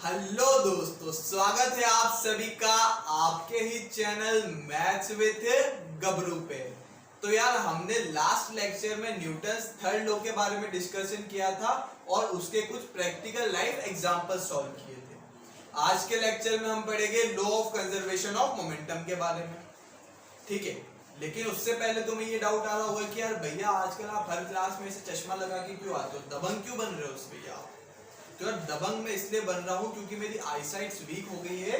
Hello दोस्तों, स्वागत है आप सभी का आपके ही चैनल मैथ्स विद गबरू पे। तो यार हमने लास्ट लेक्चर में न्यूटन्स थर्ड लॉ के बारे में डिस्कशन किया था और उसके कुछ प्रैक्टिकल लाइफ एग्जांपल सॉल्व किए थे। आज के लेक्चर में हम पढ़ेंगे law of conservation of momentum के बारे में। ठीक है, लेकिन उससे पहले तुम्हें ये डाउट आ रहा होगा कि यार भैया आजकल आप हर क्लास में इसे चश्मा लगा के क्यों आते हो, दबंग क्यों बन रहे हो भैया आप? तो यार दबंग मैं इसलिए बन रहा हूँ क्योंकि मेरी आईसाइट वीक हो गई है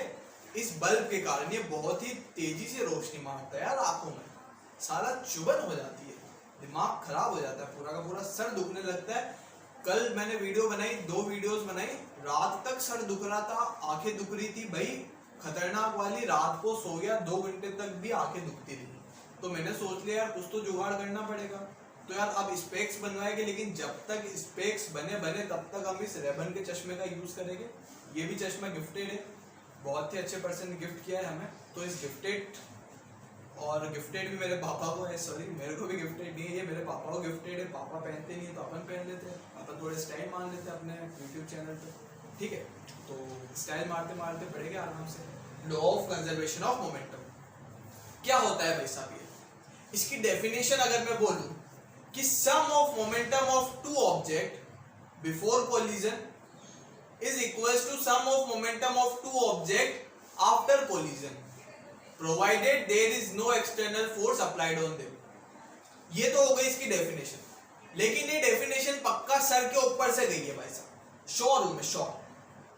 इस बल्ब के कारण। ये बहुत ही तेजी से रोशनी मारता है यार आंखों में, सारा चुभन हो जाती है, दिमाग खराब हो जाता है, पूरा का पूरा सर दुखने लगता है। कल मैंने वीडियो बनाई, 2 वीडियोस बनाई, रात तक सर दुख रहा था, आंखें दुख रही थी भाई, खतरनाक वाली। रात को सो गया 2 घंटे तक भी आंखें दुखती रही। तो मैंने सोच लिया यार कुछ तो जुगाड़ करना पड़ेगा। तो यार अब स्पेक्स बनवाएंगे, लेकिन जब तक स्पेक्स बने तब तक हम इस रेबन के चश्मे का यूज करेंगे। ये भी चश्मा गिफ्टेड है, बहुत ही अच्छे पर्सन ने गिफ्ट किया है हमें। तो इस गिफ्टेड भी मेरे पापा को है, सॉरी मेरे को भी गिफ्टेड नहीं है, ये मेरे पापा को गिफ्टेड है। पापा पहनते नहीं है तो अपन पहन लेते हैं, अपन थोड़े स्टाइल मान लेते हैं अपने यूट्यूब चैनल पे। ठीक है, तो स्टाइल मारते मारते पढ़ेंगे आराम से। Law of conservation of momentum क्या होता है भाई साहब? ये इसकी डेफिनेशन अगर मैं बोलूं कि sum of momentum of two object before collision is equals to sum of momentum of two object after collision provided there is no external force applied on them. ये तो हो गई इसकी डेफिनेशन, लेकिन ये डेफिनेशन पक्का सर के ऊपर से गई है भाई साहब, श्योर हूं मैं, श्योर।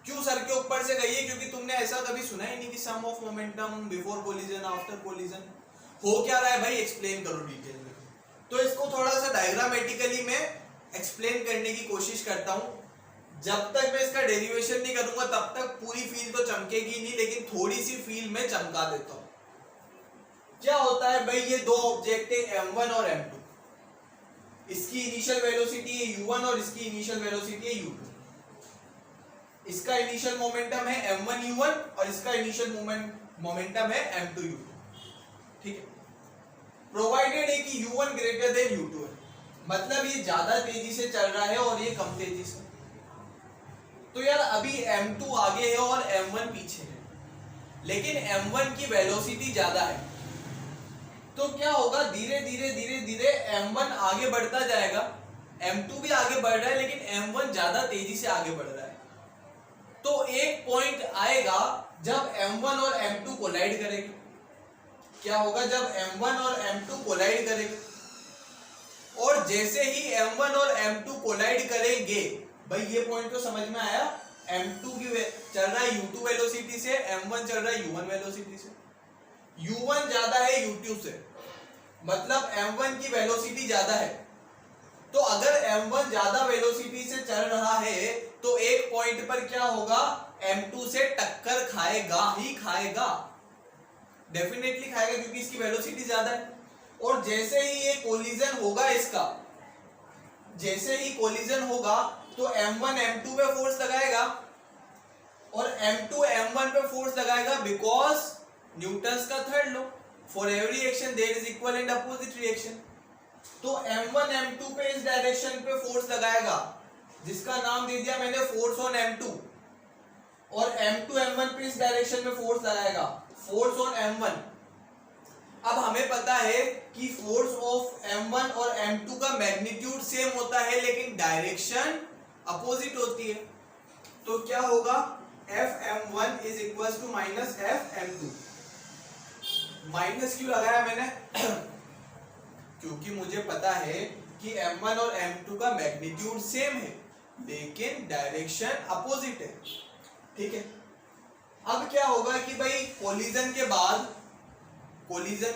क्यों सर के ऊपर से गई है? क्योंकि तुमने ऐसा कभी सुना ही नहीं कि sum of momentum before collision after collision. हो क्या रहा है भाई, एक्सप्लेन करो डिटेल में। तो इसको थोड़ा सा डायग्रामेटिकली मैं एक्सप्लेन करने की कोशिश करता हूं। जब तक मैं इसका डेरिवेशन नहीं करूंगा तब तक पूरी फील तो चमकेगी नहीं, लेकिन थोड़ी सी फील में चमका देता हूं। क्या होता है भाई, ये 2 ऑब्जेक्ट है m1 और m2। इसकी इनिशियल वेलोसिटी है u1 और इसकी इनिशियल वेलोसिटी है u2। इसका इनिशियल मोमेंटम है m1 u1 और इसका इनिशियल मोमेंटम है m2 u2। ठीक है, प्रोवाइडेड है कि u1 ग्रेटर देन u2 है, मतलब ये ज्यादा तेजी से चल रहा है और ये कम तेजी से। तो यार अभी m2 आगे है और m1 पीछे है, लेकिन m1 की वेलोसिटी ज्यादा है। तो क्या होगा, धीरे धीरे m1 आगे बढ़ता जाएगा, m2 भी आगे बढ़ रहा है, लेकिन m1 ज्यादा तेजी से आगे बढ़ रहा है। तो एक पॉइंट आएगा जब m1 और m2 कोलाइड करेंगे। क्या होगा, जब m1 और m2 कोलाइड करेंगे, और जैसे ही m1 और m2 कोलाइड करेंगे, भाई ये पॉइंट तो समझ में आया, m2 की चल रहा है u2 वेलोसिटी से, m1 चल रहा है u1 वेलोसिटी से। u1 ज्यादा है u2 से, मतलब m1 की वेलोसिटी ज्यादा है। तो अगर m1 ज्यादा वेलोसिटी से चल रहा है तो एक पॉइंट पर क्या होगा, m2 से टक्कर खाएगा ही खाएगा, डेफिनेटली खाएगा, क्योंकि इसकी वेलोसिटी ज्यादा है। और जैसे ही ये कोलिजन होगा, इसका जैसे ही कोलिजन होगा तो m1 m2 पे फोर्स लगाएगा और m2 m1 पे फोर्स लगाएगा, बिकॉज न्यूटन्स का third law, for every action there is equal and opposite reaction. तो m1 m2 पे इस डायरेक्शन पे फोर्स लगाएगा, जिसका नाम दे दिया मैंने फोर्स ऑन m2, और m2 m1 पे इस डायरेक्शन में फोर्स लगाएगा, फोर्स ऑन m1। अब हमें पता है कि फोर्स ऑफ m1 और m2 का मैग्नीट्यूड सेम होता है, लेकिन डायरेक्शन अपोजिट होती है। तो क्या होगा, Fm1 is equal to minus Fm2। Minus क्यों लगाया मैंने? क्योंकि मुझे पता है कि m1 और m2 का मैग्नीट्यूड सेम है, लेकिन डायरेक्शन अपोजिट है। ठीक है, अब क्या होगा कि भाई कोलिजन के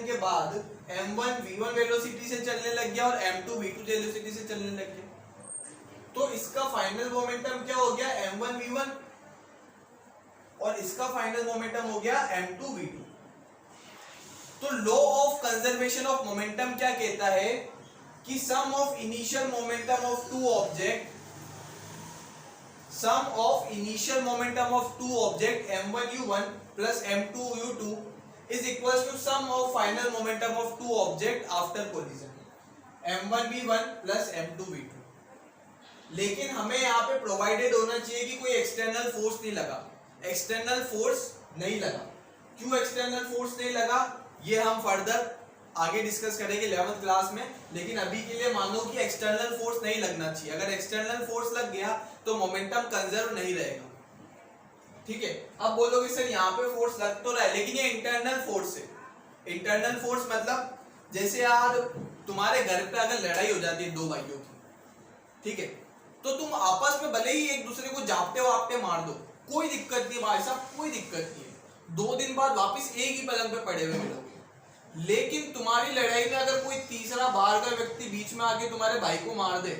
बाद m1 v1 वेलोसिटी से चलने लग गया और m2 v2 वेलोसिटी से चलने लग गया। तो इसका फाइनल मोमेंटम क्या हो गया, m1 v1, और इसका फाइनल मोमेंटम हो गया m2 v2। तो law of conservation of momentum क्या कहता है कि sum of initial momentum of two object m1 u1 plus m2 u2 is equals to sum of final momentum of two object after collision m1 v1 plus m2 v2। लेकिन हमें यहाँ पे provided होना चाहिए कि कोई एक्सटर्नल फोर्स नहीं लगा। एक्सटर्नल फोर्स नहीं लगा। क्यों एक्सटर्नल फोर्स नहीं लगा ये हम फर्दर आगे डिस्कस करेंगे 11th क्लास में, लेकिन अभी के लिए मानो कि एक्सटर्नल फोर्स नहीं लगना चाहिए। अगर एक्सटर्नल फोर्स लग गया तो मोमेंटम कंजर्व नहीं रहेगा। ठीक है, अब बोलोगे सर यहाँ पे फोर्स लग तो रहा है लेकिन ये इंटरनल फोर्स है। इंटरनल फोर्स मतलब जैसे यार तुम्हारे घर पे अगर लड़ाई हो जाती है दो भाइयों की, ठीक है, तो तुम आपस में भले ही एक दूसरे को जापते वापते मार दो, कोई दिक्कत नहीं भाई साहब, कोई दिक्कत नहीं है। 2 दिन बाद वापस एक ही पलंग पे पड़े हुए मिलोगे। लेकिन तुम्हारी लड़ाई में अगर कोई तीसरा बाहर का व्यक्ति बीच में आके तुम्हारे भाई को मार दे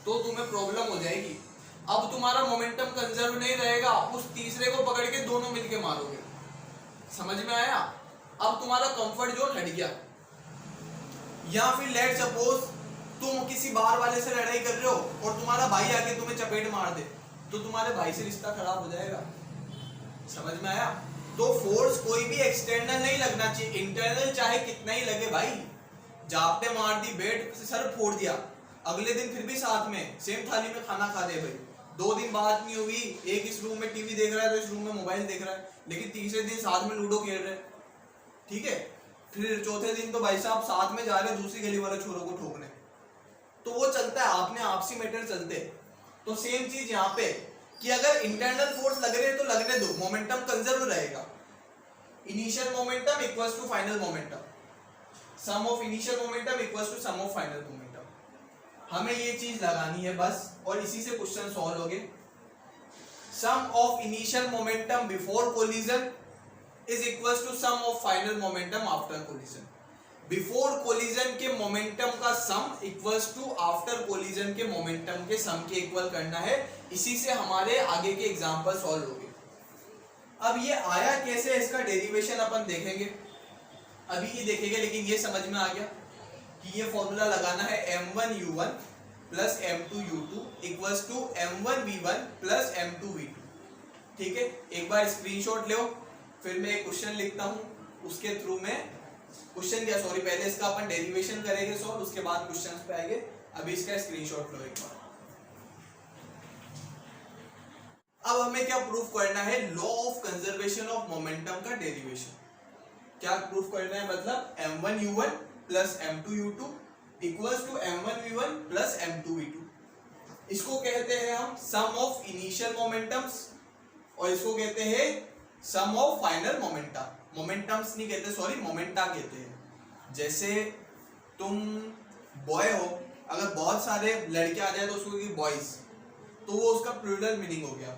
तो तुम्हें प्रॉब्लम हो जाएगी। अब तुम्हारा मोमेंटम कंजर्व नहीं रहेगा, उस तीसरे को पकड़ के दोनों मिलके मारोगे। समझ में आया? अब तुम्हारा कंफर्ट जोन हट गया। या फिर लेट सपोज तुम किसी बाहर वाले से लड़ाई कर रहे हो और तुम्हारा भाई आके तुम्हें चपेट मार दे, तो तुम्हारे भाई से रिश्ता खराब हो जाएगा। समझ में आया? तो फोर्स कोई भी एक्सटर्नल नहीं लगना चाहिए, इंटरनल चाहे कितना ही लगे भाई। जापते मार दी, बेड से सर फोड़ दिया, अगले दिन फिर भी साथ में सेम थाली में खाना खा दे भाई। 2 दिन बात नहीं हुई, एक इस रूम में टीवी देख रहा है तो इस रूम में मोबाइल देख रहा है, लेकिन तीसरे दिन साथ में लूडो खेल रहे हैं। ठीक है, फिर चौथे दिन तो भाई साहब साथ में जा रहे हैं दूसरी गली वाले छोरों को ठोकने, तो वो चलता है, आपने आपसी मैटर चलते। तो सेम चीज यहाँ पे कि अगर इंटरनल फोर्स लग रहे हैं तो लगने दो, मोमेंटम कंजर्व रहेगा। Initial momentum equals to final momentum, sum of initial momentum equals to sum of final momentum. हमें ये चीज लगानी है बस, और इसी से क्वेश्चन सॉल्व होंगे। Sum of initial momentum before collision is equals to sum of final momentum after collision. Before collision के मोमेंटम का sum equals to after collision के मोमेंटम के सम के इक्वल करना है। इसी से हमारे आगे के एग्जांपल सॉल्व होंगे। अब ये आया कैसे, इसका डेरिवेशन अपन देखेंगे, अभी ये देखेंगे, लेकिन ये समझ में आ गया कि ये फॉर्मूला लगाना है m1u1 plus m2u2 equals to m1v1 plus m2v2। ठीक है, एक बार स्क्रीनशॉट लो, फिर मैं एक क्वेश्चन लिखता हूं, उसके थ्रू में क्वेश्चन क्या, सॉरी, पहले इसका अपन डेरिवेशन करेंगे सॉल्व, उसके बाद क्वेश्चंस पे आएंगे। अभी इसका स्क्रीनशॉट लो एक बार। अब हमें क्या प्रूफ करना है, law of conservation of momentum का डेरिवेशन। क्या प्रूफ करना है, मतलब m1u1 plus m2u2 equals to m1v1 plus m2v2। इसको कहते हैं हम सम ऑफ इनिशियल मोमेंटम्स, और इसको कहते हैं सम ऑफ फाइनल मोमेंटा। मोमेंटम्स नहीं कहते, सॉरी, मोमेंटा कहते हैं। जैसे तुम बॉय हो, अगर बहुत सारे लड़के आ जाए तो उसको बॉयज, तो वो उसका प्लूरल मीनिंग हो गया।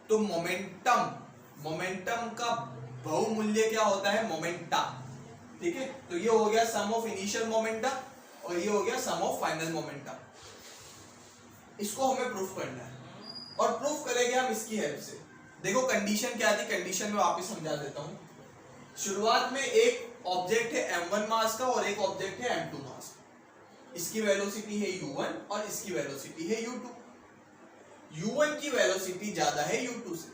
तो मोमेंटम का बहुमूल्य क्या होता है, मोमेंटा। ठीक है, तो ये हो गया सम ऑफ इनिशियल मोमेंटा और ये हो गया सम ऑफ फाइनल मोमेंटा। इसको हमें प्रूफ करना है, और प्रूफ करेंगे हम इसकी हेल्प से। देखो कंडीशन क्या थी, कंडीशन में वापस समझा देता हूं। शुरुआत में एक ऑब्जेक्ट है m1 मास का और एक ऑब्जेक्ट है m2 मास का। इसकी वेलोसिटी है u1 और इसकी वेलोसिटी है u2। u1 की वेलोसिटी ज्यादा है u2 से,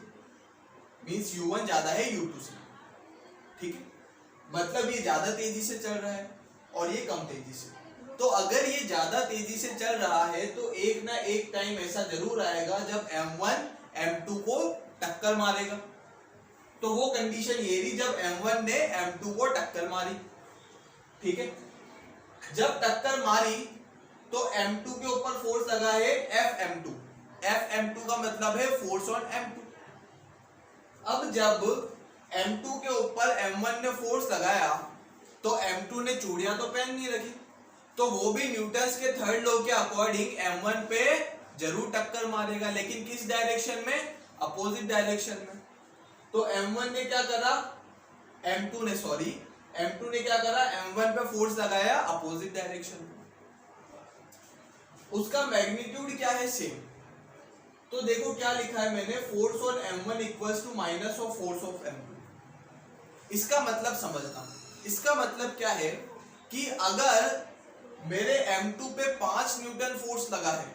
मींस u1 ज्यादा है u2 से। ठीक है, मतलब ये ज्यादा तेजी से चल रहा है और ये कम तेजी से। तो अगर ये ज्यादा तेजी से चल रहा है तो एक ना एक टाइम ऐसा जरूर आएगा जब m1 m2 को टक्कर मारेगा। तो वो कंडीशन ये रही जब m1 ने m2 को टक्कर मारी। ठीक है, जब टक्कर मारी तो m2 के ऊपर फोर्स लगा है Fm2। Fm2 का मतलब है फोर्स ऑन m2। अब जब m2 के ऊपर m1 ने फोर्स लगाया तो m2 ने चूड़ियां तो पहन नहीं रखी, तो वो भी न्यूटन्स के थर्ड लॉ के अकॉर्डिंग m1 पे जरूर टक्कर मारेगा, लेकिन किस डायरेक्शन में, अपोजिट डायरेक्शन में। तो m1 ने क्या करा, m2 ने क्या करा, m1 पे फोर्स लगाया अपोजिट डायरेक्शन में। उसका मैग्नीट्यूड क्या है, सेम। तो देखो क्या लिखा है मैंने, force on m1 equals to minus of force of m2। इसका मतलब समझना, इसका मतलब क्या है कि अगर मेरे m2 पे 5 न्यूटन फोर्स लगा है,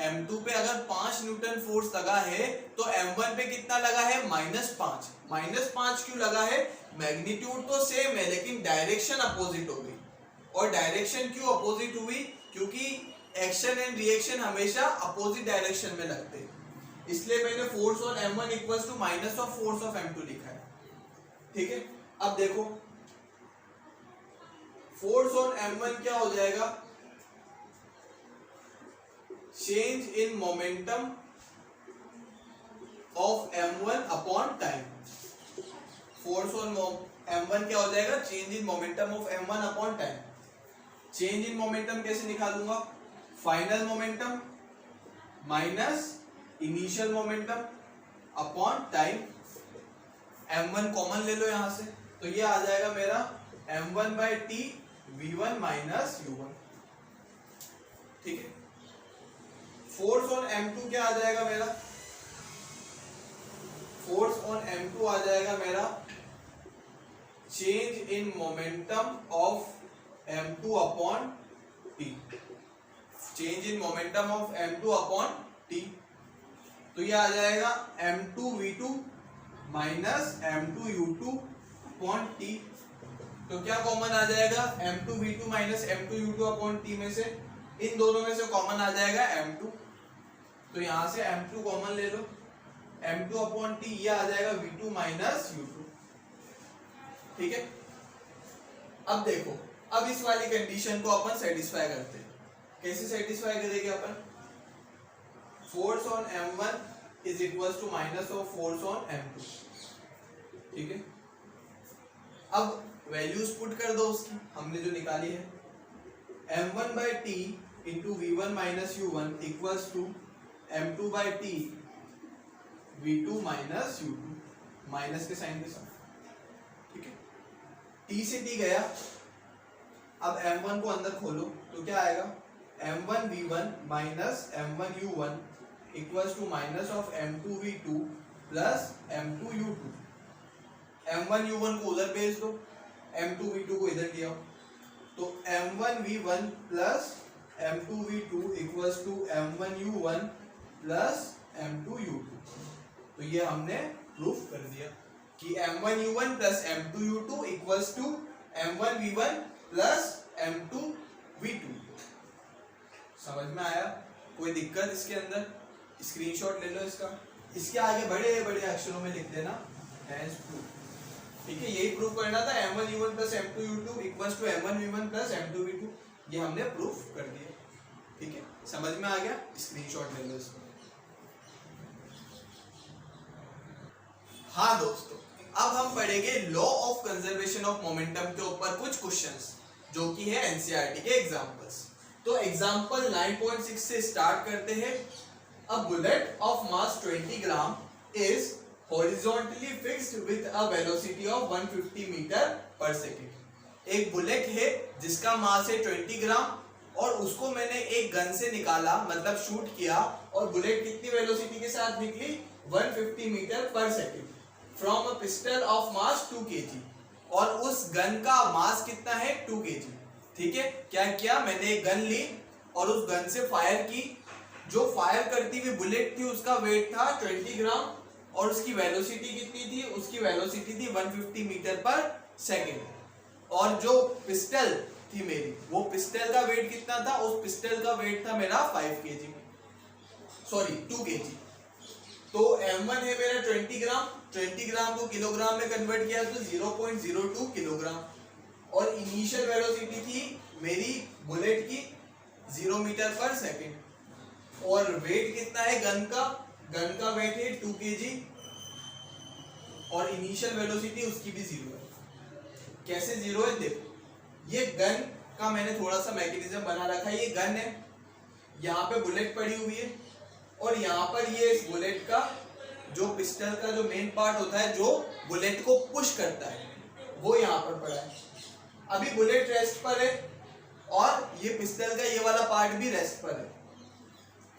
m2 पे अगर 5 न्यूटन फोर्स लगा है तो m1 पे कितना लगा है, -5। -5 क्यों लगा है, मैग्नीट्यूड तो सेम है लेकिन डायरेक्शन अपोजिट हो गई। और डायरेक्शन क्यों अपोजिट हुई, क्योंकि एक्शन एंड रिएक्शन हमेशा अपोजिट डायरेक्शन में लगते हैं, इसलिए मैंने force on m1 equals to minus of force of m2 लिखा है। ठीक है, अब देखो फोर्स ऑन m1 क्या हो जाएगा, change in momentum of m1 upon time. Force on m1 क्या हो जाएगा, change in momentum of m1 upon time. Change in momentum कैसे निकालूंगा, final momentum minus initial momentum upon time. m1 common ले लो यहां से, तो ये आ जाएगा मेरा m1 by T v1 minus u1। ठीक है, फोर्स ऑन m2 क्या आ जाएगा मेरा, फोर्स ऑन m2 आ जाएगा मेरा change in momentum of m2 upon t। Change in momentum of m2 upon t, तो ये आ जाएगा m2 v2 minus m2 u2 upon t। तो क्या कॉमन आ जाएगा, m2 v2 minus m2 u2 upon t में से, इन दोनों में से कॉमन आ जाएगा m2, तो यहां से m2 कॉमन ले लो, m2 अपॉन t ये आ जाएगा v2 माइनस u2। ठीक है, अब देखो, अब इस वाली कंडीशन को अपन सेटिस्फाई करते हैं। कैसे सेटिस्फाई करेंगे अपन, force on m1 is equal to minus of force on m2। ठीक है, अब वैल्यूज पुट कर दो उसकी, हमने जो निकाली है, m1 by T into v1 minus u1 equals to m2 by T v2 minus u2, minus के साइन के साथ। ठीक है, t से t गया, अब m1 को अंदर खोलो तो क्या आएगा, m1 v1 minus m1 u1 equals to minus of m2 v2 plus m2 u2। m1 u1 को उधर भेज दो, m2 v2 को इधर ले आओ, तो m1 v1 plus m2 v2 equals to m1 u1 plus m2 u2। तो ये हमने प्रूफ कर दिया कि m1 u1 plus m2 u2 equals to m1 v1 plus m2 v2। समझ में आया, कोई दिक्कत इसके अंदर, स्क्रीनशॉट ले लो इसका, इसके आगे बड़े बड़े अक्षरों में लिख देना हैज प्रूफ। ठीक है, यही प्रूफ करना था, m1 u1 plus m2 u2 equals to m1 v1 plus m2 v2, ये हमने प्रूफ कर दिया। ठीक है, समझ में आ गया, स्क्रीनशॉट ले लो इसको। हाँ दोस्तों, अब हम पढ़ेंगे law of conservation of momentum के ऊपर कुछ क्वेश्चंस, जो कि है एनसीईआरटी के एग्जांपल्स। तो एग्जांपल 9.6 से स्टार्ट करते हैं। A bullet of mass 20 gram is horizontally fixed with a velocity of 150 metre per second. एक बुलेट है जिसका मास है 20 ग्राम और उसको मैंने एक गन से निकाला, मतलब शूट किया, और बुलेट कितनी वेलोसिटी के साथ निकली, 150 metre per second from a pistol of mass 2 kg, और उस गन का मास कितना है, 2 kg। ठीक है, क्या किया, मैंने एक गन ली और उस गन से फायर की, जो फायर करती हुई बुलेट थी उसका वेट था 20 ग्राम और उसकी वेलोसिटी कितनी थी, उसकी वेलोसिटी थी 150 मीटर पर सेकेंड। और जो पिस्टल थी मेरी, वो पिस्टल का वेट कितना था, उस पिस्टल का वेट था मेरा 5 kg, सॉरी 2 kg। तो m1 है मेरा 20 ग्राम, 20 ग्राम को किलोग्राम में कन्वर्ट किया तो 0.02 किलोग्राम, और इनिशियल वेलोसिटी थी मेरी बुलेट की 0 मीटर पर सेकेंड, और वेट कितना है गन का वेट है 2 kg, और इनिशियल वेलोसिटी उसकी भी 0 है। कैसे 0 है, देखो ये गन का मैंने थोड़ा सा मैकेनिज्म बना रखा है। ये गन है, यहाँ पे बुलेट पड़ी हुई है, और यहाँ पर ये इस बुलेट का जो पिस्टल का जो मेन पार्ट होता है जो बुलेट को पुश करता है, वो यहाँ पर पड़ा है। अभी बुलेट रेस्ट पर है और ये पिस्टल का ये वाला पार्ट भी रेस्ट पर है।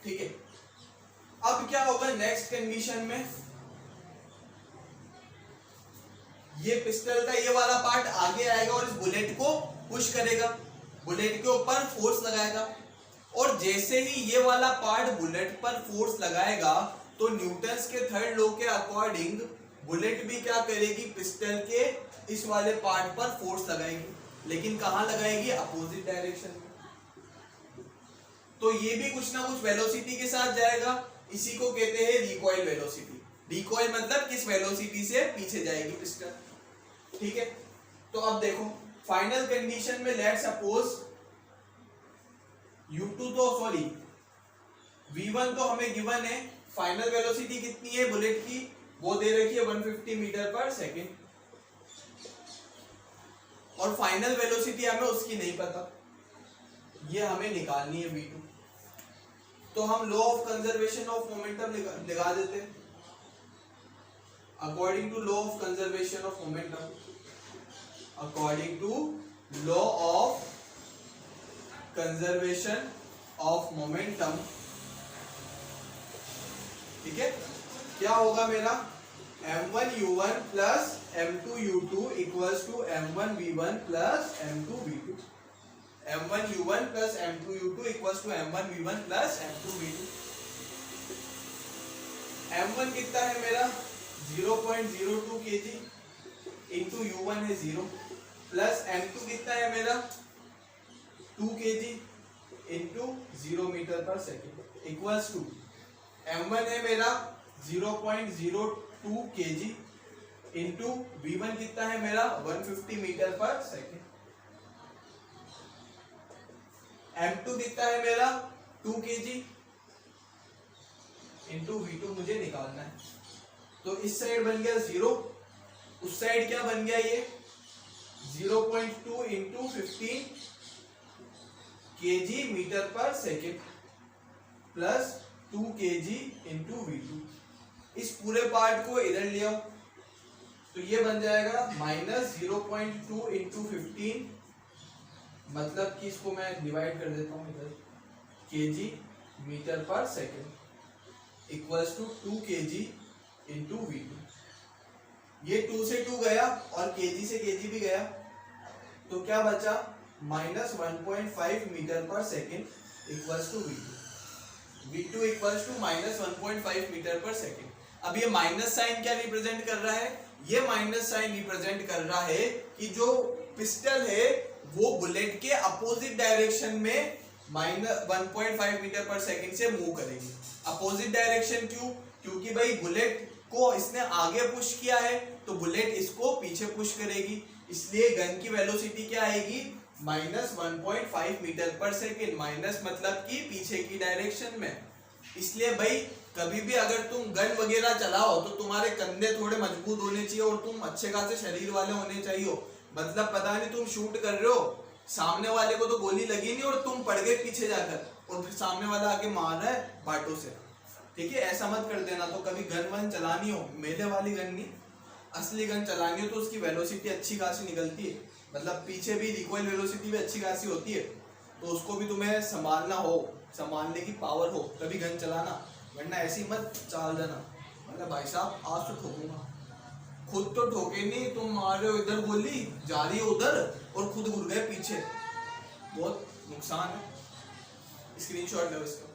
ठीक है, अब क्या होगा नेक्स्ट कंडीशन में, ये पिस्टल का ये वाला पार्ट आगे आएगा और इस बुलेट को पुश करेगा, बुलेट के ऊपर फोर्स लगाएगा, और जैसे ही ये वाला पार्ट बुलेट पर फोर्स लगाएगा तो न्यूटन्स के थर्ड लॉ के अकॉर्डिंग बुलेट भी क्या करेगी, पिस्टल के इस वाले पार्ट पर फोर्स लगाएगी, लेकिन कहां लगाएगी, अपोजिट डायरेक्शन में। तो ये भी कुछ ना कुछ वेलोसिटी के साथ जाएगा, इसी को कहते हैं रिकॉइल वेलोसिटी। रिकॉइल मतलब किस वेलोसिटी से पीछे जाएगी पिस्टन, ठीक है। तो अब देखो फाइनल कंडीशन में लेट्स सपोज U2 तो सॉरी V1 तो हमें गिवन है, फाइनल वेलोसिटी कितनी है बुलेट की वो दे रखी है 150 मीटर पर सेकेंड, और फाइनल वेलोसिटी हमें उसकी नहीं पता, ये हमें निकालनी है V2। तो हम law of conservation of momentum लगा देते हैं। According to law of conservation of momentum, according to law of conservation of momentum, ठीक है, क्या होगा मेरा m1u1 plus m2u2 equals to m1v1 plus m2v2, m1u1 plus m2u2 equals to m1v1 plus m2v2। m1 कितना है मेरा 0.02 kg into u1 है 0, plus m2 कितना है मेरा 2 kg into 0 metre per second equals to m1 है मेरा 0.02 kg इंटू v1 कितना है मेरा 150 मीटर पर सेकेंड, m2 कितना है मेरा 2 kg इंटू v2 मुझे निकालना है। तो इस साइड बन गया 0, उस साइड क्या बन गया ये 0.2 into 15 kg metre per second plus 2 kg into v2। इस पूरे पार्ट को इधर ले आओ तो ये बन जाएगा माइनस 0.2 इंटू 15, मतलब कि इसको मैं डिवाइड कर देता हूँ इधर kg metre per second equals to 2 kg into v2। ये 2 से 2 गया और kg से kg भी गया, तो क्या बचा minus 1.5 metre per second equals to v2 equals to minus 1.5 metre per second. अब ये माइनस साइन क्या रिप्रेजेंट कर रहा है, ये माइनस साइन रिप्रेजेंट कर रहा है कि जो पिस्टल है वो बुलेट के अपोजिट डायरेक्शन में माइनस 1.5 मीटर पर सेकेंड से मूव करेगी। अपोजिट डायरेक्शन क्यों, क्योंकि भाई बुलेट को इसने आगे पुश किया है तो बुलेट इसको पीछे पुश करेगी, इसलिए गन की वेलोसिटी क्या आएगी minus 1.5 metre per second, minus मतलब कि पीछे की डायरेक्शन में। इसलिए भाई कभी भी अगर तुम गन वगैरह चलाओ तो तुम्हारे कंधे थोड़े मजबूत होने चाहिए और तुम अच्छे खासे शरीर वाले होने चाहिए। मतलब पता नहीं तुम शूट कर रहे हो, सामने वाले को तो गोली लगी नहीं और तुम पड़ गए पीछे जाकर और फिर सामने वाला आके मार रहा है बाटों से, ठीक है, ऐसा मत कर देना। तो कभी गन वन चलानी हो, मेले वाली गन नहीं, असली गन चलानी हो तो उसकी वेलोसिटी अच्छी खासी निकलती है, मतलब पीछे भी रिकॉइल वेलोसिटी भी अच्छी खासी होती है, तो उसको भी तुम्हें संभालना हो, संभालने की पावर हो तभी गन चलाना, वरना ऐसी मत चाल देना। मतलब भाई साहब आज तो ठोकूंगा, खुद तो ठोके नहीं, तुम मार रहे हो इधर गोली जा रही है उधर और खुद घुर गए पीछे, बहुत नुकसान है। स्क्रीनशॉट लो इसका।